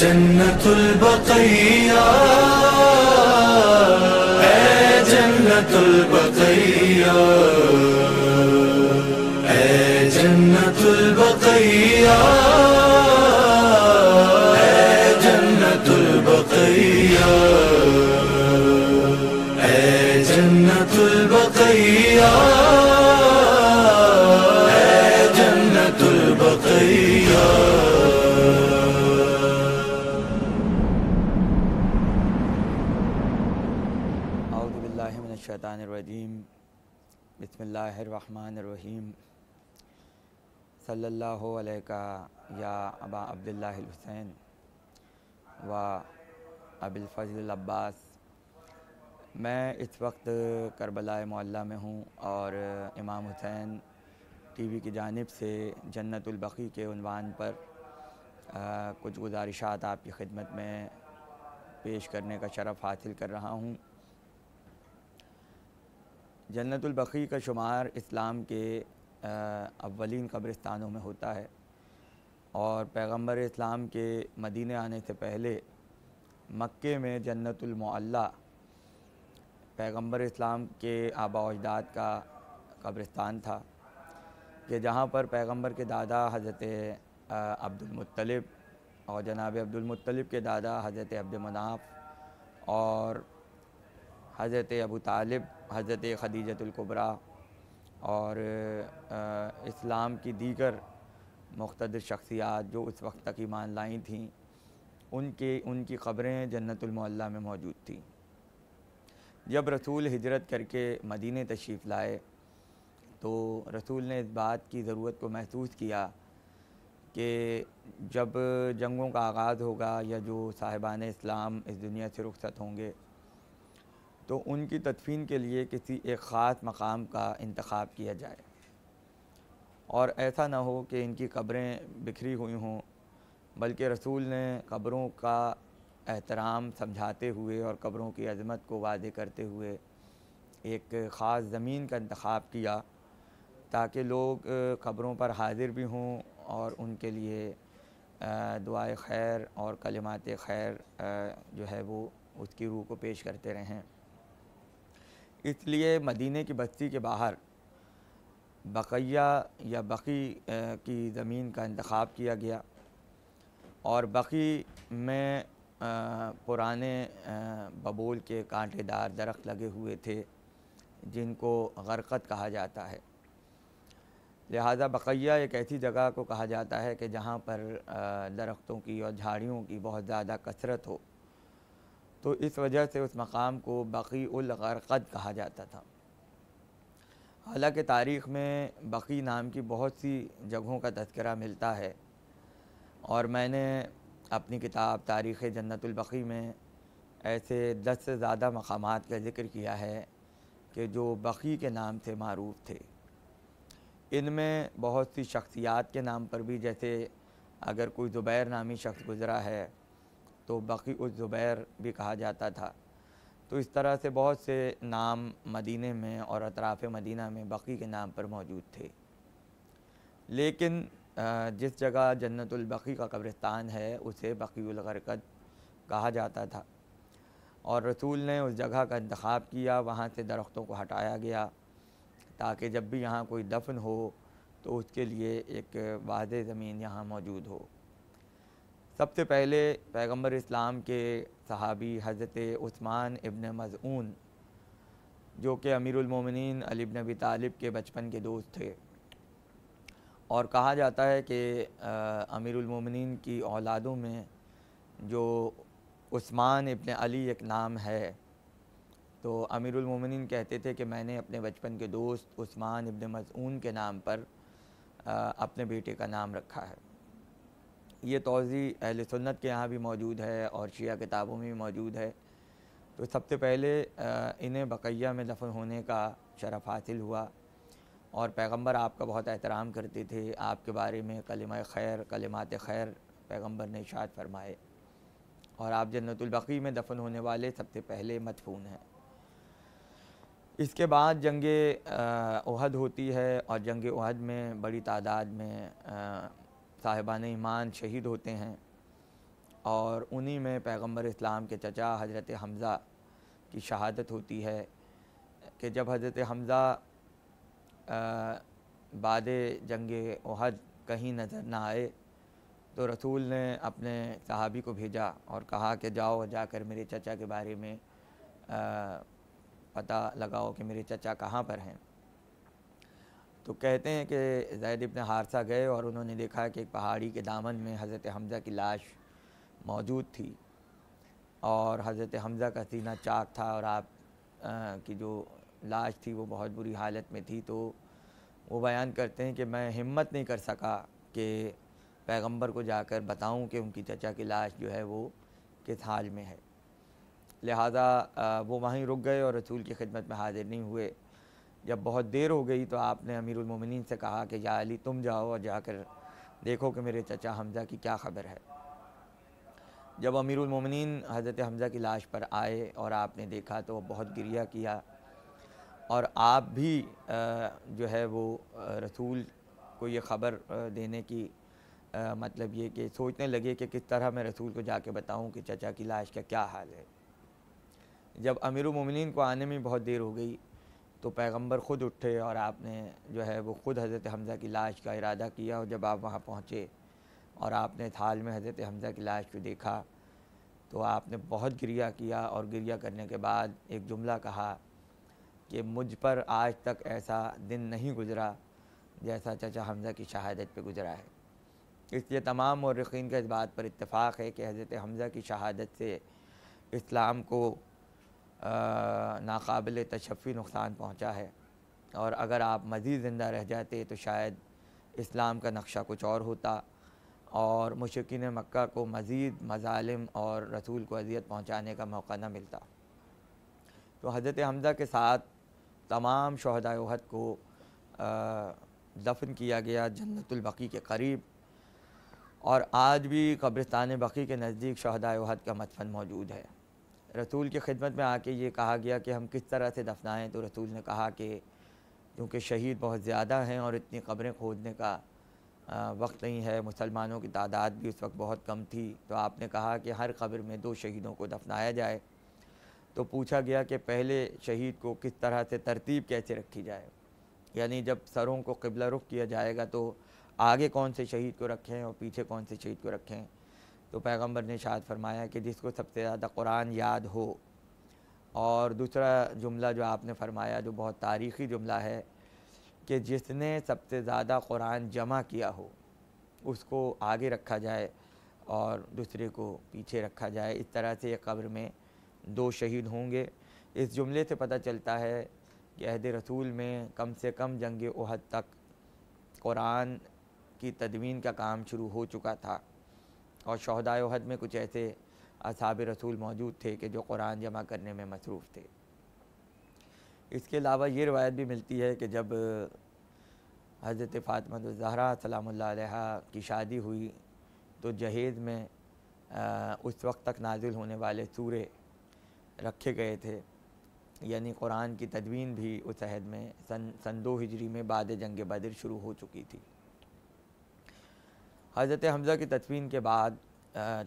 जन्नतुल बक़ैया, ऐ जन्नतुल बक़ैया, ऐ जन्नतुल बक़ैया, ऐ जन्नतुल बक़ैया, ऐ जन्नतुल बक़ैया, ऐ जन्नतुल बक़ैया। शैतानिर्रजीम बिस्मिल्लाहिर्रहमानिर्रहीम सल्लल्लाहु अलैका या अबा अब्दुल्लाहिल हुसैन व अबिल फ़ज़ल अब्बास। मैं इस वक्त करबलाए मोहल्ला में हूँ और इमाम हुसैन टीवी की जानिब से जन्नतुल बक़ी के उन्वान पर कुछ गुज़ारिशात आपकी खिदमत में पेश करने का शरफ़ हासिल कर रहा हूँ। जन्नतुल बक़ी का शुमार इस्लाम के अव्वलीन कब्रिस्तानों में होता है और पैगम्बर इस्लाम के मदीने आने से पहले मक्के में जन्नतुल मुअल्ला पैगम्बर इस्लाम के आबा व अजदाद का कब्रिस्तान था कि जहाँ पर पैगम्बर के दादा हज़रत अब्दुल मुत्तलिब और जनाब अब्दुल मुत्तलिब के दादा हज़रत अब्द मनाफ़ और हज़रत अबू तालिब, हज़रत खदीजतुल कुबरा और इस्लाम की दीगर मुख्तलिफ़ शख्सियात जो उस वक्त तक ईमान लाई थीं उनकी क़ब्रें जन्नतुल मुअल्ला में मौजूद थीं। जब रसूल हिजरत करके मदीने तशरीफ़ लाए तो रसूल ने इस बात की ज़रूरत को महसूस किया कि जब जंगों का आगाज़ होगा या जो साहिबान इस्लाम इस दुनिया से रुखसत होंगे तो उनकी तदफ़ीन के लिए किसी एक ख़ास मकाम का इंतख़ाब किया जाए और ऐसा ना हो कि इनकी कब्रें बिखरी हुई हों, बल्कि रसूल ने कब्रों का एहतराम समझाते हुए और कब्रों की अज़मत को वाज़ेह करते हुए एक ख़ास ज़मीन का इंतख़ाब किया ताकि लोग कब्रों पर हाज़िर भी हों और उनके लिए दुआए खैर और कलिमात खैर जो है वो उसकी रूह को पेश करते रहें। इसलिए मदीने की बस्ती के बाहर बक़ैया या बक़ी की ज़मीन का इंतख़ाब किया गया और बक़ी में पुराने बबूल के कांटेदार दरख्त लगे हुए थे जिनको गरक़द कहा जाता है। लिहाजा बक़ैया एक ऐसी जगह को कहा जाता है कि जहाँ पर दरख्तों की और झाड़ियों की बहुत ज़्यादा कसरत हो, तो इस वजह से उस मकाम को बक़ी उल गरक़द कहा जाता था। हालांकि तारीख़ में बक़ी नाम की बहुत सी जगहों का तज़किरा मिलता है और मैंने अपनी किताब तारीख़ जन्नतुल बक़ी में ऐसे 10 से ज़्यादा मकामात का ज़िक्र किया है कि जो बक़ी के नाम से मारूफ़ थे। इनमें बहुत सी शख्सियात के नाम पर भी, जैसे अगर कोई ज़ुबैर नामी शख्स गुज़रा है तो बक़ी उस ज़ुबैर भी कहा जाता था। तो इस तरह से बहुत से नाम मदीने में और अतराफ़ मदीना में बक़ी के नाम पर मौजूद थे। लेकिन जिस जगह जन्नतुल बक़ी का कब्रिस्तान है उसे बक़ी उल गरक़द कहा जाता था और रसूल ने उस जगह का इंतख़ाब किया। वहाँ से दरख्तों को हटाया गया ताकि जब भी यहाँ कोई दफन हो तो उसके लिए एक वाज़ेह ज़मीन यहाँ मौजूद हो। सबसे पहले पैगम्बर इस्लाम के सहाबी हज़रत उस्मान इब्न मज़ऊन जो कि अमीरुल मोमिनीन अली इब्न अबी तालिब के बचपन के दोस्त थे और कहा जाता है कि अमीरुल मोमिनीन की औलादों में जो उस्मान इब्न अली एक नाम है, तो अमीरुल मोमिनीन कहते थे कि मैंने अपने बचपन के दोस्त उस्मान इब्न मज़ऊन के नाम पर अपने बेटे का नाम रखा है। ये तौज़ी अहले सुन्नत के यहाँ भी मौजूद है और शिया किताबों में भी मौजूद है। तो सबसे पहले इन्हें बक़ैया में दफन होने का शरफ़ हासिल हुआ और पैगम्बर आपका बहुत एहतराम करते थे। आपके बारे में कलिमा खैर, कलिमात खैर पैगम्बर ने इरशाद फरमाए और आप जन्नतुल बक़ी में दफन होने वाले सबसे पहले मदफून हैं। इसके बाद जंग उहद होती है और जंग उहद में बड़ी तादाद में साहिबान ईमान शहीद होते हैं और उन्हीं में पैगंबर इस्लाम के चचा हज़रत हमज़ा की शहादत होती है कि जब हज़रत हमज़ा बाद जंग उहद कहीं नज़र ना आए तो रसूल ने अपने सहाबी को भेजा और कहा कि जाओ जाकर मेरे चचा के बारे में पता लगाओ कि मेरे चचा कहाँ पर हैं। तो कहते हैं कि ज़ैद इब्न हारसा गए और उन्होंने देखा कि एक पहाड़ी के दामन में हज़रत हमज़ा की लाश मौजूद थी और हज़रत हमज़ा का सीना चाक था और आप की जो लाश थी वो बहुत बुरी हालत में थी। तो वो बयान करते हैं कि मैं हिम्मत नहीं कर सका कि पैगंबर को जाकर बताऊं कि उनकी चचा की लाश जो है वो किस हाल में है। लिहाजा वो वहीं रुक गए और रसूल की खिदमत में हाजिर नहीं हुए। जब बहुत देर हो गई तो आपने अमीरुल मोमिनीन से कहा कि या अली तुम जाओ और जाकर देखो कि मेरे चचा हमज़ा की क्या ख़बर है। जब अमीरुल मोमिनीन हज़रत हमज़ा की लाश पर आए और आपने देखा तो बहुत गिरिया किया और आप भी जो है वो रसूल को ये ख़बर देने की मतलब ये कि सोचने लगे कि किस तरह मैं रसूल को जाके बताऊं कि चचा की लाश का क्या हाल है। जब अमीरुल मोमिनीन को आने में बहुत देर हो गई तो पैगंबर ख़ुद उठे और आपने जो है वो ख़ुद हज़रत हमज़ा की लाश का इरादा किया और जब आप वहाँ पहुँचे और आपने थाल में हज़रत हमज़ा की लाश को देखा तो आपने बहुत गिरिया किया और गिरिया करने के बाद एक जुमला कहा कि मुझ पर आज तक ऐसा दिन नहीं गुज़रा जैसा चचा हमज़ा की शहादत पे गुज़रा है। इसलिए तमाम मौरख़ीन का इस बात पर इत्तेफ़ाक़ है कि हज़रत हमज़ा की शहादत से इस्लाम को नाकाबिल तशफ़ी नुक़सान पहुँचा है और अगर आप मज़ीद ज़िंदा रह जाते तो शायद इस्लाम का नक्शा कुछ और होता और मुशरिकीन मक्का को मज़ीद मज़ालिम और रसूल को अज़ियत पहुँचाने का मौका न मिलता। तो हज़रत हमज़ा के साथ तमाम शहदाए उहद को दफन किया गया जन्नतुल बकी के करीब और आज भी कब्रिस्तान बकी के नज़दीक शहदाए उहद का मदफन मौजूद है। रसूल की खिदमत में आके ये कहा गया कि हम किस तरह से दफनाएँ तो रसूल ने कहा कि क्योंकि शहीद बहुत ज़्यादा हैं और इतनी कब्रें खोदने का वक्त नहीं है, मुसलमानों की तादाद भी उस वक्त बहुत कम थी, तो आपने कहा कि हर कब्र में 2 शहीदों को दफनाया जाए। तो पूछा गया कि पहले शहीद को किस तरह से तरतीब कैसे रखी जाए, यानी जब सरों को क़िबला रुख किया जाएगा तो आगे कौन से शहीद को रखें और पीछे कौन से शहीद को रखें। तो पैगंबर ने इरशाद फरमाया कि जिसको सबसे ज़्यादा कुरान याद हो। और दूसरा जुमला जो आपने फरमाया जो बहुत तारीख़ी जुमला है कि जिसने सबसे ज़्यादा कुरान जमा किया हो उसको आगे रखा जाए और दूसरे को पीछे रखा जाए। इस तरह से एक कब्र में 2 शहीद होंगे। इस जुमले से पता चलता है कि अहद रसूल में कम से कम जंग उहद तक कुरान की तदवीन का काम शुरू हो चुका था और शहदाए उहद में कुछ ऐसे असहाब रसूल मौजूद थे कि जो कुरान जमा करने में मसरूफ़ थे। इसके अलावा ये रवायत भी मिलती है कि जब हज़रत फ़ातिमा ज़हरा सलामुल्लाह अलैहा की शादी हुई तो जहेज़ में उस वक्त तक नाजिल होने वाले सूरे रखे गए थे, यानी कुरान की तदवीन भी उस अहद में सन 2 हिजरी में बाद जंग बदर शुरू हो चुकी थी। हज़रत हमज़ा की तदफीन के बाद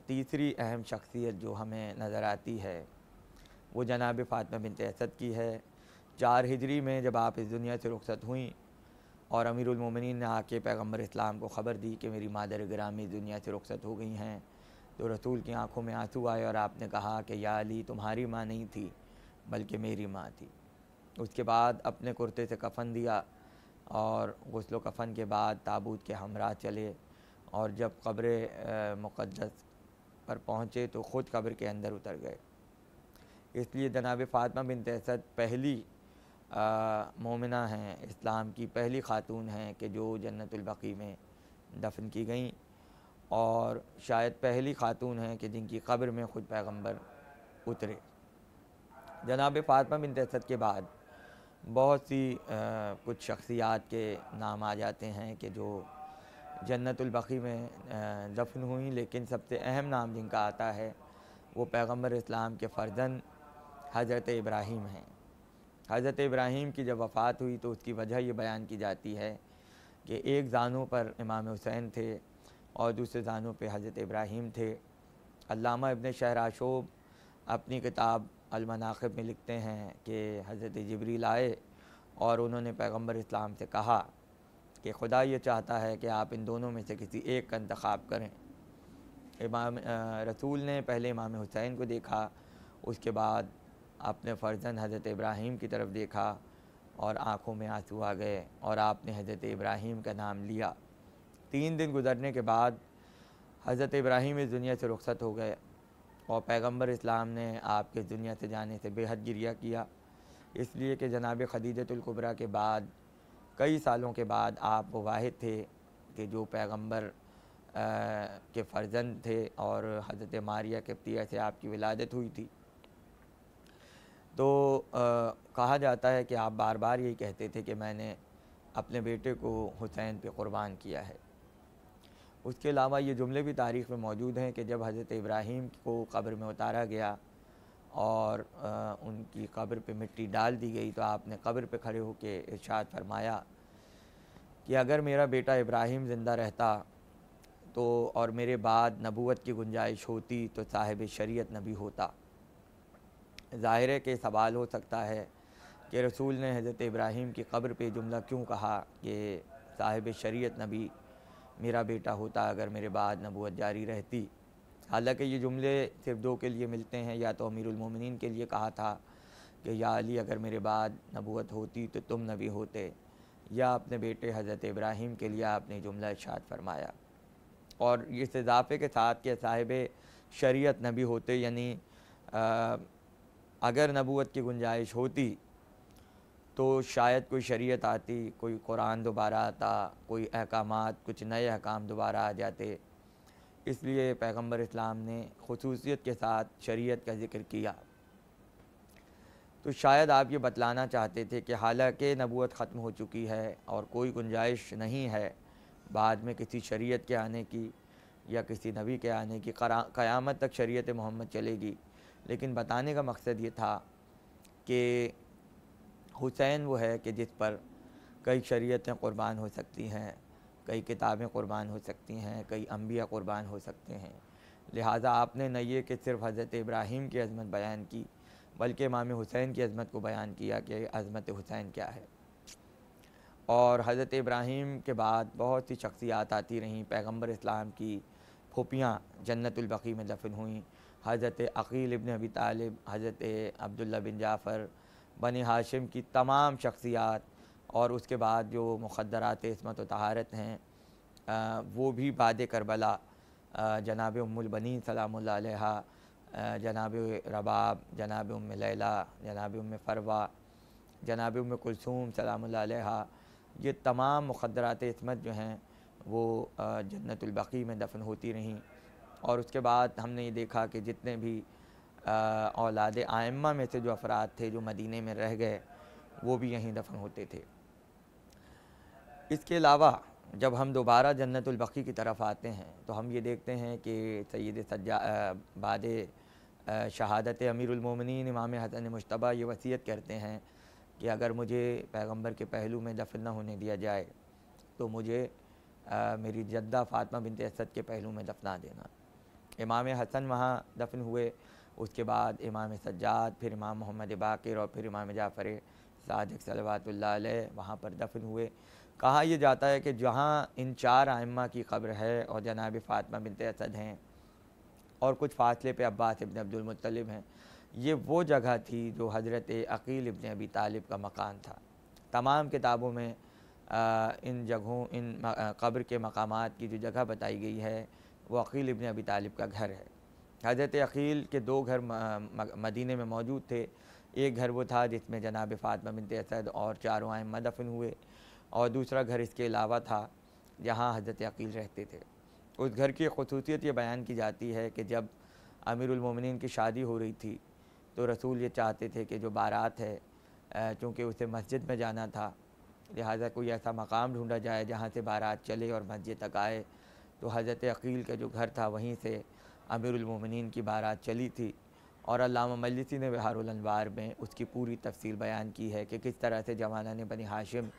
तीसरी अहम शख्सियत जो हमें नज़र आती है वो जनाब फ़ातिमा बिन्त असद की है। 4 हिजरी में जब आप इस दुनिया से रुखसत हुई और अमीरुल मोमिनीन ने आके पैगंबर इस्लाम को ख़बर दी कि मेरी मादर गिरामी दुनिया से रुखसत हो गई हैं, तो रसूल की आंखों में आंसू आए और आपने कहा कि या अली तुम्हारी माँ नहीं थी बल्कि मेरी माँ थी। उसके बाद अपने कुर्ते से कफ़न दिया और गुस्ल कफ़न के बाद ताबूत के हमरा चले और जब क़ब्र मुक़द्दस पर पहुँचे तो ख़ुद क़ब्र के अंदर उतर गए। इसलिए जनाब फ़ातिमा बिन्त असद पहली मोमिना हैं, इस्लाम की पहली ख़ातून हैं कि जो जन्नतुल बकी में दफन की गईं और शायद पहली ख़ातून हैं कि जिनकी क़ब्र में ख़ुद पैगंबर उतरे। जनाब फ़ातिमा बिन्त असद के बाद बहुत सी कुछ शख्सियात के नाम आ जाते हैं कि जो जन्नतुल बकी में दफन हुई, लेकिन सबसे अहम नाम जिनका आता है वो पैगंबर इस्लाम के फ़र्जंद हज़रत इब्राहीम हैं। हज़रत इब्राहीम की जब वफ़ात हुई तो उसकी वजह ये बयान की जाती है कि एक जानों पर इमाम हुसैन थे और दूसरे जानों पे हज़रत इब्राहीम थे अल्लामा इब्न शहराशोब अपनी किताब अल-मनाक़िब में लिखते हैं कि हज़रत जिब्रील आए और उन्होंने पैगम्बर इस्लाम से कहा कि खुदा ये चाहता है कि आप इन दोनों में से किसी एक का इंतखाब करें। इमाम रसूल ने पहले इमाम हुसैन को देखा, उसके बाद अपने फ़र्जंद हज़रत इब्राहीम की तरफ देखा और आँखों में आंसू आ गए और आपने हज़रत इब्राहीम का नाम लिया। 3 दिन गुज़रने के बाद हज़रत इब्राहीम इस दुनिया से रुखसत हो गए और पैगम्बर इस्लाम ने आपके इस दुनिया से जाने से बेहद गिरिया किया, इसलिए कि जनाब खदीजतुल कुबरा के बाद कई सालों के बाद आप वो वाहिद थे कि जो पैगम्बर के फ़र्जंद थे और हज़रत मारिया किब्तिया से आपकी विलादत हुई थी। तो कहा जाता है कि आप बार बार यही कहते थे कि मैंने अपने बेटे को हुसैन पे क़ुरबान किया है। उसके अलावा ये जुमले भी तारीख़ में मौजूद हैं कि जब हज़रत इब्राहीम को कब्र में उतारा गया और उनकी कब्र पे मिट्टी डाल दी गई, तो आपने कब्र पे खड़े होकर इरशाद फरमाया कि अगर मेरा बेटा इब्राहीम ज़िंदा रहता तो और मेरे बाद नबूवत की गुंजाइश होती तो साहिब शरीयत नबी होता। ज़ाहिर है कि सवाल हो सकता है कि रसूल ने हज़रत इब्राहीम की कब्र पे जुमला क्यों कहा कि साहिब शरीयत नबी मेरा बेटा होता अगर मेरे बाद नबूवत जारी रहती। हालांकि ये जुमले सिर्फ दो के लिए मिलते हैं, या तो अमीरुल मोमिनीन के लिए कहा था कि या अली अगर मेरे बाद नबूवत होती तो तुम नबी होते, या अपने बेटे हज़रत इब्राहीम के लिए आपने जुमला इरशाद फरमाया। और इस इजाफ़े के साथ कि साहिब शरीयत नबी होते, यानी अगर नबूवत की गुंजाइश होती तो शायद कोई शरीयत आती, कोई कुरान दोबारा आता, कोई अहकामात, कुछ नए अहकाम दोबारा आ जाते। इसलिए पैगम्बर इस्लाम ने खुसूसियत के साथ शरीयत का ज़िक्र किया। तो शायद आप ये बतलाना चाहते थे कि हालांकि नबूवत ख़त्म हो चुकी है और कोई गुंजाइश नहीं है बाद में किसी शरीयत के आने की या किसी नबी के आने की, क़यामत तक शरीयत मोहम्मद चलेगी, लेकिन बताने का मकसद ये था कि हुसैन वो है कि जिस पर कई शरीयतें क़ुरबान हो सकती हैं, कई किताबें क़ुरबान हो सकती हैं, कई अम्बिया क़ुरबान हो सकते हैं। लिहाजा आपने न ये कि सिर्फ़ हज़रत इब्राहीम की अज़मत बयान की, बल्कि इमाम हुसैन की अज़मत को बयान किया कि अज़मत हुसैन क्या है। और हज़रत इब्राहीम के बाद बहुत सी शख्सियात आती रहीं। पैगम्बर इस्लाम की फूफियाँ जन्नतुल बक़ी में दफन हुईं। हज़रत अक़ील इब्न अबी तालिब, हज़रत अब्दुल्ला बिन जाफ़र, बनी हाशिम की तमाम शख्सियात, और उसके बाद जो मुक़द्दरात इस्मत व तहारत हैं वो भी बाद करबला जनाब उम्मुल बनीन सलामुल्लाह अलैहा, जनाब रबाब, जनाब उम्म लैला, जनाब उम्म फ़रवा, जनाब उम्म कुलसूम सलामुल्लाह अलैहा, ये तमाम मुक़द्दरात इस्मत जो हैं वो जन्नतुल बक़ी में दफन होती रहीं। और उसके बाद हमने ये देखा कि जितने भी औलाद आइम्मा में से जो अफराद थे जो मदीने में रह गए, वो भी यहीं दफन होते थे। इसके अलावा जब हम दोबारा जन्नतुल बक़ी की तरफ आते हैं तो हम ये देखते हैं कि सैयद बाद शहादत अमीरुल मोमिनीन इमाम हसन मुज्तबा ये वसीयत करते हैं कि अगर मुझे पैगम्बर के पहलू में दफन न होने दिया जाए तो मुझे मेरी जद्दा फ़ातिमा बिन्त असद के पहलू में दफना देना। इमाम हसन वहाँ दफन हुए, उसके बाद इमाम सज्जाद, फिर इमाम मोहम्मद बाक़िर और फिर इमाम जाफ़र सादिक़ सलवातुल्लाह अलैह वहाँ पर दफन हुए। कहा यह जाता है कि जहाँ इन 4 आइम्मा की कब्र है और जनाब फ़ातिमा बिन्त असद हैं और कुछ फ़ासले पे अब्बास इब्न अब्दुल मुत्तलिब हैं, ये वो जगह थी जो हज़रत अक़ील इब्न अबी तालिब का मकान था। तमाम किताबों में इन जगहों, इन कब्र के मकामात की जो जगह बताई गई है वो अक़ील इब्न अबी तालिब का घर है। हज़रत अक़ील के 2 घर मदीने में मौजूद थे। एक घर वो था जिसमें जनाब फ़ातिमा बिन्त असद और 4 आइम्मा दफन हुए, और दूसरा घर इसके अलावा था जहाँ हज़रत अक़ील रहते थे। उस घर की ख़ुसूसियत ये बयान की जाती है कि जब अमीरुल मोमिनीन की शादी हो रही थी तो रसूल ये चाहते थे कि जो बारात है, चूँकि उसे मस्जिद में जाना था, लिहाजा कोई ऐसा मकाम ढूंढा जाए जहाँ से बारात चले और मस्जिद तक आए। तो हज़रत अक़ील का जो घर था वहीं से अमीरुल मोमिनीन की बारात चली थी, और अल्लामा मजलिसी ने बिहारुल अनवार में उसकी पूरी तफसील बयान की है कि किस तरह से जवाना ने बनी हाशिम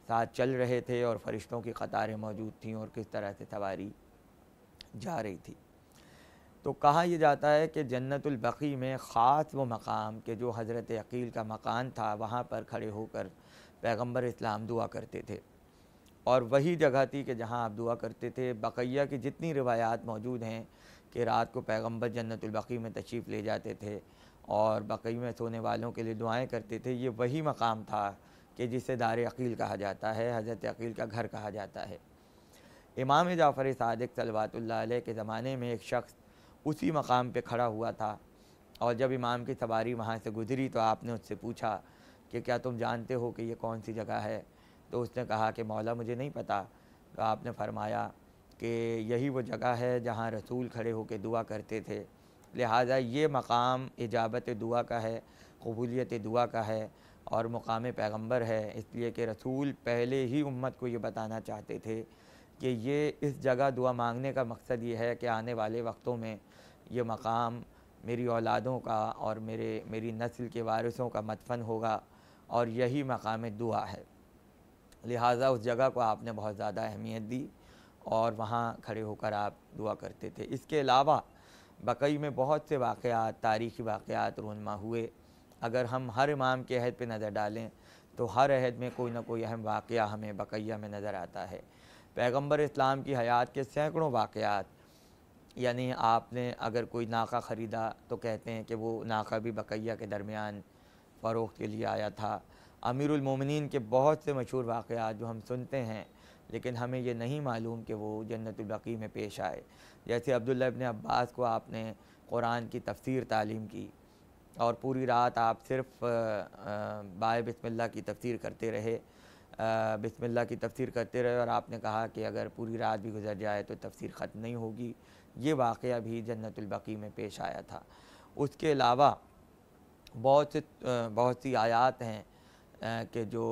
साथ चल रहे थे और फ़रिश्तों की क़तारें मौजूद थीं और किस तरह से सवारी जा रही थी। तो कहा यह जाता है कि जन्नतुल बकी में ख़ास वो मकाम कि जो हज़रत अकील का मकान था, वहाँ पर खड़े होकर पैगंबर इस्लाम दुआ करते थे। और वही जगह थी कि जहाँ आप दुआ करते थे। बक़ैया की जितनी रिवायात मौजूद हैं कि रात को पैगंबर जन्नतुल बकी में तशरीफ़ ले जाते थे और बक़ी में सोने वालों के लिए दुआएं करते थे, ये वही मकाम था कि जिसे दार अकील कहा जाता है, हज़रत अकील का घर कहा जाता है। इमाम जाफ़र सादिक़ सल्लल्लाहु अलैहि के ज़माने में एक शख्स उसी मकाम पे खड़ा हुआ था और जब इमाम की सवारी वहाँ से गुज़री तो आपने उससे पूछा कि क्या तुम जानते हो कि ये कौन सी जगह है? तो उसने कहा कि मौला मुझे नहीं पता। तो आपने फरमाया कि यही वो जगह है जहाँ रसूल खड़े होकर दुआ करते थे, लिहाजा ये मकाम इजाबत दुआ का है, कबूलियत दुआ का है और मुकाम पैगंबर है, इसलिए कि रसूल पहले ही उम्मत को ये बताना चाहते थे कि ये इस जगह दुआ मांगने का मकसद ये है कि आने वाले वक्तों में ये मकाम मेरी औलादों का और मेरी नस्ल के वारिसों का मदफन होगा और यही मकाम दुआ है। लिहाजा उस जगह को आपने बहुत ज़्यादा अहमियत दी और वहाँ खड़े होकर आप दुआ करते थे। इसके अलावा बक़ई में बहुत से वाक़यात, तारीख़ी वाक़यात रूनमा हुए। अगर हम हर इमाम के अहद पे नज़र डालें तो हर अहद में कोई ना कोई अहम वाक़या हमें बक़ैया में नज़र आता है। पैगंबर इस्लाम की हयात के सैकड़ों वाक़यात, यानी आपने अगर कोई नाका ख़रीदा तो कहते हैं कि वो नाका भी बक़ैया के दरमियान फ़रोख्त के लिए आया था। अमीरुल मोमिनीन के बहुत से मशहूर वाक़यात जो हम सुनते हैं लेकिन हमें ये नहीं मालूम कि वो जन्नतुल बकी में पेश आए। जैसे अब्दुल्ला इब्न अब्बास को आपने कुरान की तफसीर तालीम की और पूरी रात आप सिर्फ़ बाय बिस्मिल्लाह की तफसीर करते रहे, बिस्मिल्लाह की तफसीर करते रहे और आपने कहा कि अगर पूरी रात भी गुजर जाए तो तफसीर ख़त्म नहीं होगी। ये वाक़या भी जन्नतुल बकी में पेश आया था। उसके अलावा बहुत सी आयात हैं कि जो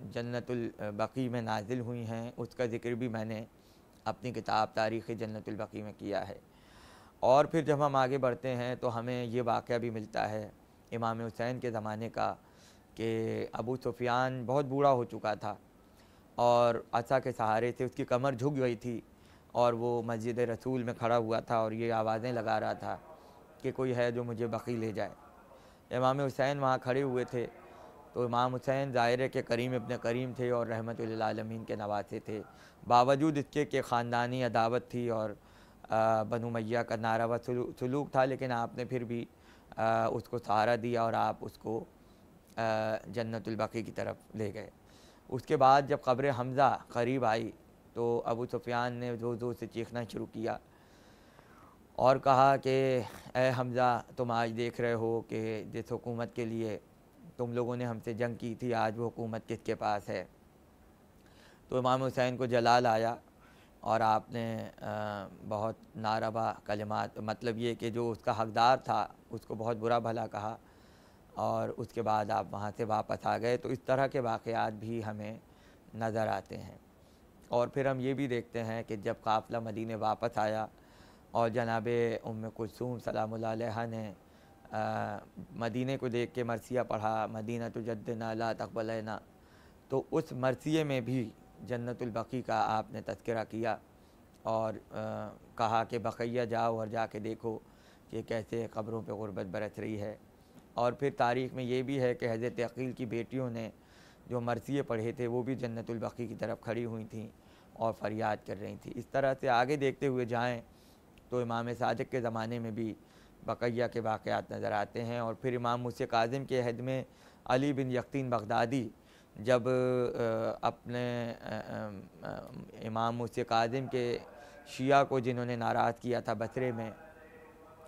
जन्नतुल बकी में नाजिल हुई हैं, उसका ज़िक्र भी मैंने अपनी किताब तारीख़ जन्नतुल बकी में किया है। और फिर जब हम आगे बढ़ते हैं तो हमें ये वाक़या भी मिलता है इमाम हुसैन के ज़माने का कि अबू सुफ़ियान बहुत बूढ़ा हो चुका था और असा के सहारे से उसकी कमर झुक गई थी और वो मस्जिद रसूल में खड़ा हुआ था और ये आवाज़ें लगा रहा था कि कोई है जो मुझे बकी ले जाए। इमाम हुसैन वहाँ खड़े हुए थे तो इमाम हुसैन ज़ाहिर है कि करीम इब्न करीम थे और रहमतुल लिल आलमीन के नवासे थे। बावजूद इसके कि ख़ानदानी अदावत थी और बनु मैया का नारावा सलूक था, लेकिन आपने फिर भी उसको सहारा दिया और आप उसको जन्नतुल बकी की तरफ ले गए। उसके बाद जब क़ब्र हमज़ा करीब आई तो अबू सुफ़ियान ने ज़ोर ज़ोर से चीखना शुरू किया और कहा कि ए हमज़ा, तुम आज देख रहे हो कि जिस हुकूमत के लिए तुम लोगों ने हमसे जंग की थी, आज वो हुकूमत किसके पास है। तो इमाम हुसैन को जलाल आया और आपने बहुत नारवा कलिमात, मतलब ये कि जो उसका हक़दार था उसको बहुत बुरा भला कहा और उसके बाद आप वहाँ से वापस आ गए। तो इस तरह के वाक़यात भी हमें नज़र आते हैं। और फिर हम ये भी देखते हैं कि जब काफ़िला मदीने वापस आया और जनाबे उम्मे कुलसूम सलामुल्लाह अलैहा ने मदीने को देख के मरसिया पढ़ा, मदीना तो जद्दना ला तक़बलना, तो उस मरसिये में भी जन्नतुल बकी का आपने तज़किरा किया और कहा कि बक़ैया जाओ और जाके देखो कि कैसे क़ब्रों पे ग़ुरबत बरस रही है। और फिर तारीख़ में ये भी है कि हज़रत अक़ील की बेटियों ने जो मरसिये पढ़े थे वो भी जन्नतुल बकी की तरफ खड़ी हुई थीं और फ़रियाद कर रही थी। इस तरह से आगे देखते हुए जाएँ तो इमाम सादिक़ के ज़माने में भी बक़ैया के वाक़यात नज़र आते हैं। और फिर इमाम मूसा काज़िम के अहद में अली बिन यक़ीन बग़दादी जब अपने इमाम मूसा काज़िम के शिया को जिन्होंने नाराज़ किया था बसरे में,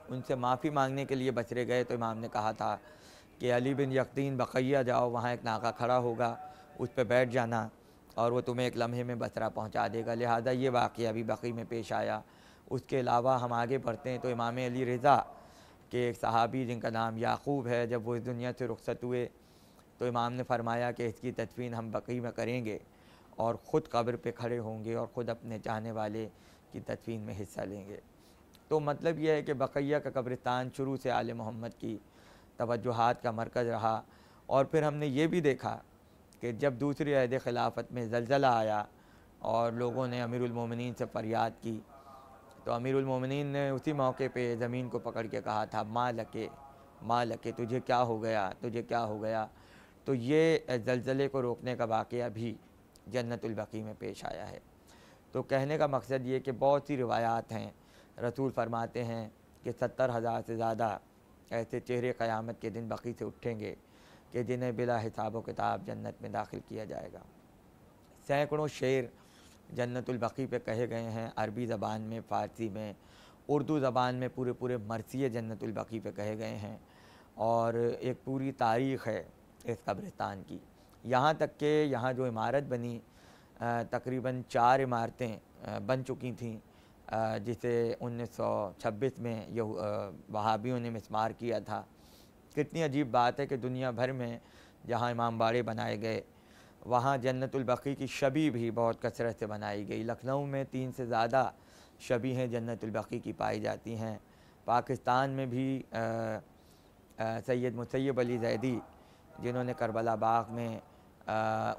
उनसे माफ़ी मांगने के लिए बसरे गए तो इमाम ने कहा था कि अली बिन यक़ीन बक़ैया जाओ, वहाँ एक नाका खड़ा होगा, उस पर बैठ जाना और वो तुम्हें एक लम्हे में बसरा पहुँचा देगा। लिहाजा ये वाक़या भी बक़ी में पेश आया। उसके अलावा हम आगे बढ़ते हैं तो इमाम अली रज़ा के एक सहाबी जिनका नाम याक़ूब है, जब वो इस दुनिया से रुखसत हुए तो इमाम ने फरमाया कि इसकी तदफ़ीन हम बक़ी में करेंगे और ख़ुद कब्र पे खड़े होंगे और ख़ुद अपने चाहने वाले की तदफ़ीन में हिस्सा लेंगे। तो मतलब यह है कि बक़ैया का कब्रिस्तान शुरू से आले मोहम्मद की तवज्जुहात का मरकज़ रहा। और फिर हमने ये भी देखा कि जब दूसरी अहद ख़िलाफ़त में ज़लज़ला आया और लोगों ने अमीरुल मोमिनीन से फ़रियाद की तो अमीरुल मोमिनीन ने उसी मौके पे ज़मीन को पकड़ के कहा था, माँ लके तुझे क्या हो गया, तुझे क्या हो गया। तो ये ज़लज़ले को रोकने का वाक़या भी जन्नतुल बकी में पेश आया है। तो कहने का मकसद ये कि बहुत सी रिवायात हैं, रसूल फरमाते हैं कि 70,000 से ज़्यादा ऐसे चेहरे क़यामत के दिन बकी से उठेंगे कि जिन्हें बिला हिसाब व किताब जन्नत में दाखिल किया जाएगा। सैकड़ों शेर जन्नतुल बकी पे कहे गए हैं, अरबी ज़बान में, फ़ारसी में, उर्दू ज़बान में पूरे पूरे मरसिए जन्नतुल बकी पे कहे गए हैं। और एक पूरी तारीख़ है इस कब्रिस्तान की, यहाँ तक कि यहाँ जो इमारत बनी तकरीबन 4 इमारतें बन चुकी थीं, जिसे 1926 में वहाबियों ने मिस्मार किया था। कितनी अजीब बात है कि दुनिया भर में जहाँ इमाम बाड़े बनाए गए, वहाँ जन्नतुल बकी की शबी भी बहुत कसरत से बनाई गई। लखनऊ में 3 से ज़्यादा शबी हैं जन्नतुल बकी की पाई जाती हैं। पाकिस्तान में भी सैयद मुसैयब अली ज़ैदी, जिन्होंने करबला बाग में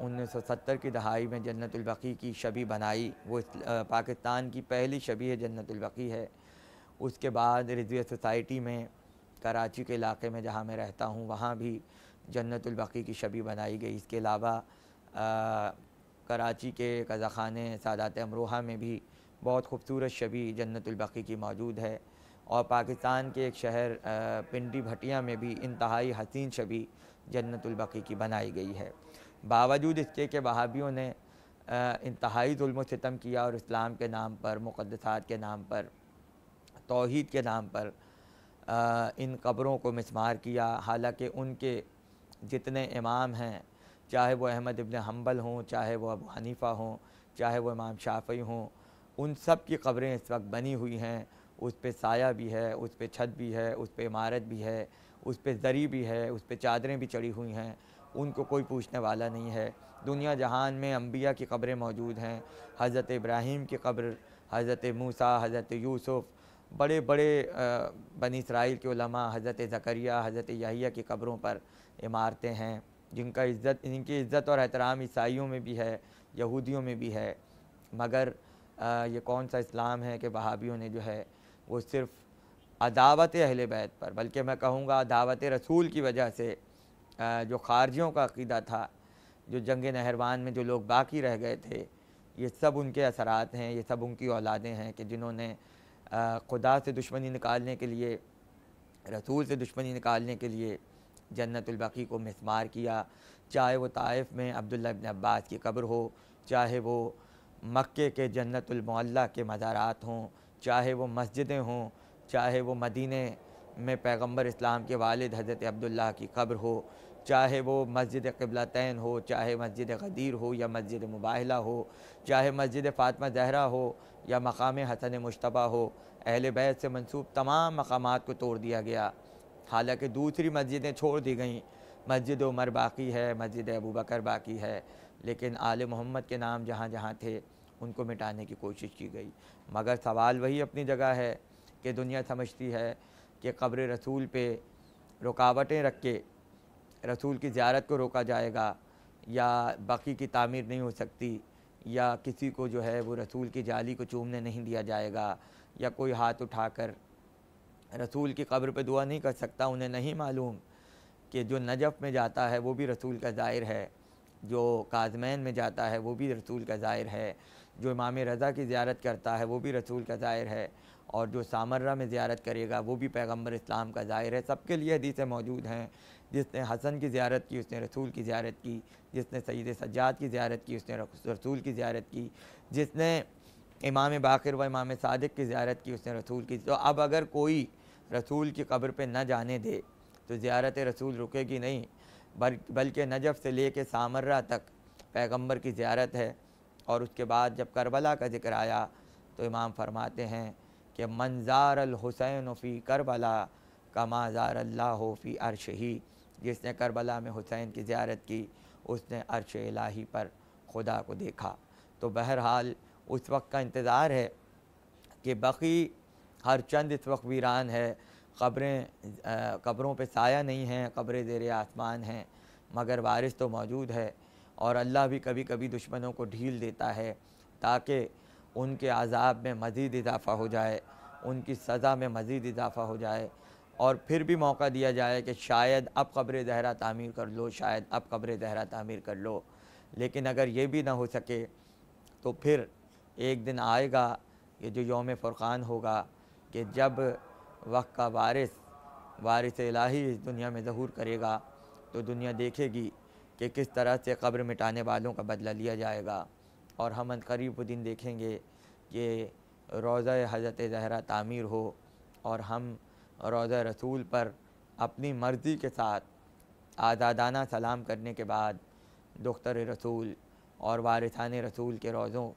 1970 की दहाई में जन्नतुल बकी की शबी बनाई, वो पाकिस्तान की पहली शबी है जन्नतुल बकी है। उसके बाद रिज़विया सोसाइटी में कराची के इलाके में जहाँ मैं रहता हूँ, वहाँ भी जन्नतुल बकी की शबी बनाई गई। इसके अलावा कराची के कज़ाख़ाने सादात अमरोहा में भी बहुत खूबसूरत शबी जन्नतुल बकी की मौजूद है। और पाकिस्तान के एक शहर पिंडी भटिया में भी इंतहाई हसीन शबी जन्नतुल बकी की बनाई गई है। बावजूद इसके कि वहाबियों ने इंतहाई जुल्म सितम किया और इस्लाम के नाम पर, मुक़द्दसात के नाम पर, तौहीद के नाम पर इन कब्रों को मिस्मार किया। हालांकि उनके जितने इमाम हैं, चाहे वो अहमद इब्न हम्बल हों, चाहे वो अबू हनीफ़ा हों, चाहे वो इमाम शाफ़ी हों, उन सब की कब्रें इस वक्त बनी हुई हैं। उस पे साया भी है, उस पे छत भी है, उस पे इमारत भी है, उस पे ज़री भी है, उस पे चादरें भी चढ़ी हुई हैं। उनको कोई पूछने वाला नहीं है। दुनिया जहान में अम्बिया की कब्रें मौजूद हैं। हज़रत इब्राहीम की कब्र, हज़रत मूसा, हज़रत यूसुफ़, बड़े बड़े बनी इसराइल के उलमा, हज़रत ज़करिया, हज़रत याहिया की कब्रों पर इमारतें हैं, जिनकी इज़्ज़त और एहतराम ईसाइयों में भी है, यहूदियों में भी है। मगर ये कौन सा इस्लाम है कि वहाबियों ने जो है वो सिर्फ़ अदावत अहले बैत पर, बल्कि मैं कहूँगा अदावत रसूल की वजह से जो ख़ारजियों का अक़ीदा था, जो जंग नहरवान में जो लोग बाकी रह गए थे, ये सब उनके असरात हैं, ये सब उनकी औलादें हैं कि जिन्होंने खुदा से दुश्मनी निकालने के लिए, रसूल से दुश्मनी निकालने के लिए जन्नतुल बकी को मिस्मार किया। चाहे वो ताइफ़ में अब्दुल्ला इब्न अब्बास की कब्र हो, चाहे वो मक्के के जन्नतुल मुअल्ला के मज़ारात हों, चाहे वो मस्जिदें हों, चाहे वो मदीने में पैगंबर इस्लाम के वालिद हज़रत अब्दुल्ला की कब्र हो, चाहे वो मस्जिद क़िबलतैन हो, चाहे मस्जिद गदीर हो या मस्जिद मुबाहिला हो, चाहे मस्जिद फ़ातिमा ज़हरा हो या मकाम हसन मुश्तबा हो, अहले बैत से मंसूब तमाम मकामात को तोड़ दिया गया। हालांकि दूसरी मस्जिदें छोड़ दी गईं, मस्जिद उमर बाकी है, मस्जिद अबू बकर बाकी है, लेकिन आले मोहम्मद के नाम जहाँ जहाँ थे उनको मिटाने की कोशिश की गई। मगर सवाल वही अपनी जगह है कि दुनिया समझती है कि कब्र रसूल पे रुकावटें रख के रसूल की ज़ियारत को रोका जाएगा, या बाकी की तामीर नहीं हो सकती, या किसी को जो है वो रसूल की जाली को चूमने नहीं दिया जाएगा, या कोई हाथ उठाकर रसूल की कब्र पे दुआ नहीं कर सकता। उन्हें नहीं मालूम कि जो नजफ़ में जाता है वो भी रसूल का ज़ाहिर है, जो काज़मैन में जाता है वो भी रसूल का ज़ाहिर है, जो इमाम रज़ा की ज़ियारत करता है वो भी रसूल का ज़ाहिर है, और जो सामर्रा में ज़ियारत करेगा वो भी पैगंबर इस्लाम का ज़ाहिर है। सबके लिए हदीसें मौजूद हैं। जिसने हसन की ज़ियारत की उसने रसूल की ज़ियारत की, जिसने सैयद सज्जाद की ज़ियारत की उसने रसूल की ज़ियारत की, जिसने इमाम बाक़िर व इमाम सादिक की ज़ियारत की उसने रसूल की। तो अब अगर कोई रसूल की कब्र पे न जाने दे तो ज़ियारत रसूल रुकेगी नहीं, बल्कि नजफ़ से ले कर सामर्रा तक पैगंबर की ज़ियारत है। और उसके बाद जब करबला का ज़िक्र आया तो इमाम फरमाते हैं कि मंज़ार अल हुसैन फ़ी करबला कमा ज़ार अल्लाह फ़ी अर्शही, जिसने करबला में हुसैन की ज़ियारत की उसने अर्श इलाही पर खुदा को देखा। तो बहरहाल उस वक्त का इंतज़ार है कि बकी हर चंद इस वक्त वीरान है, कब्रों पे साया नहीं है, कब्रें ज़ेरे आसमान हैं, मगर वारिस तो मौजूद है। और अल्लाह भी कभी कभी दुश्मनों को ढील देता है ताकि उनके अज़ाब में मज़ीद इजाफ़ा हो जाए, उनकी सज़ा में मज़ीद इजाफ़ा हो जाए, और फिर भी मौका दिया जाए कि शायद अब क़ब्र ज़हरा तामीर कर लो, शायद अब क़ब्र ज़हरा तामीर कर लो। लेकिन अगर ये भी ना हो सके तो फिर एक दिन आएगा, ये जो यौम फ़ुरक़ान होगा, कि जब वक्त का वारिस इलाही इस दुनिया में ज़हूर करेगा, तो दुनिया देखेगी कि किस तरह से क़ब्र मिटाने वालों का बदला लिया जाएगा। और हम अनक़रीब वो दिन देखेंगे कि रोज़ा हज़रत ज़हरा तामीर हो और हम रोज़ा रसूल पर अपनी मर्ज़ी के साथ आज़ादाना सलाम करने के बाद दुख्तर रसूल और वारिसान रसूल के रोज़ों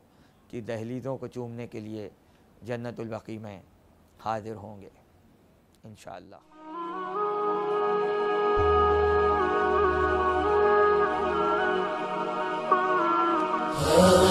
की दहलीज़ों को चूमने के लिए जन्नतुल बक़ी में हाज़िर होंगे इंशाअल्लाह। हाँ